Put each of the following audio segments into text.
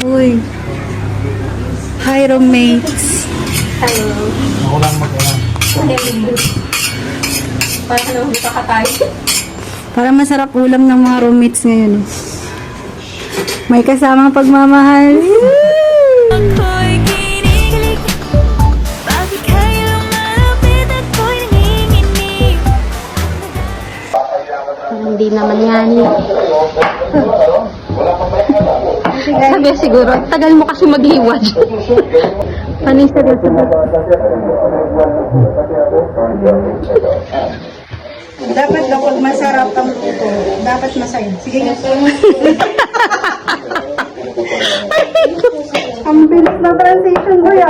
Uy. Hi, roommates. Hello. Ako lang mag-alam. Parang naman kakatay. Para masarap ulam ng mga roommates ngayon. May kasamang pagmamahal. ako'y kinikilig. Bakit kayo lumalapit at ako'y nanginginig? Hindi naman yan. Sabi siguro, tagal mo kasi maghiwad. Ano yung seryoso ba? Dapat kapag masarap ang luto, dapat masaya. Sige nga. Ang bilis na transition ko ya.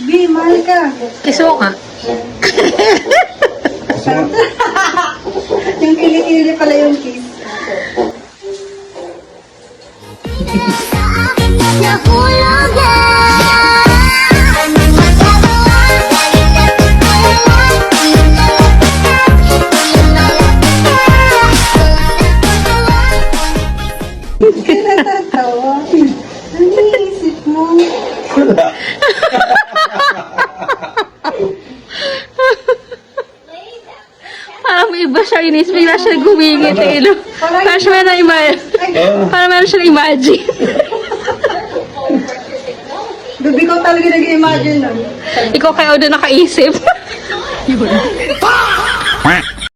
Bi, mahal ka. Kiso ka. Yung kilikili pala yung kiss. Natatawa. Ano iniisip mo? Parang may iba siya inis. Bigla siya gumingit. Parang siya na parang meron siya na-imagine. Baby ko talaga nag-imagine nun. Ikaw kaya doon nakaisip. Yun.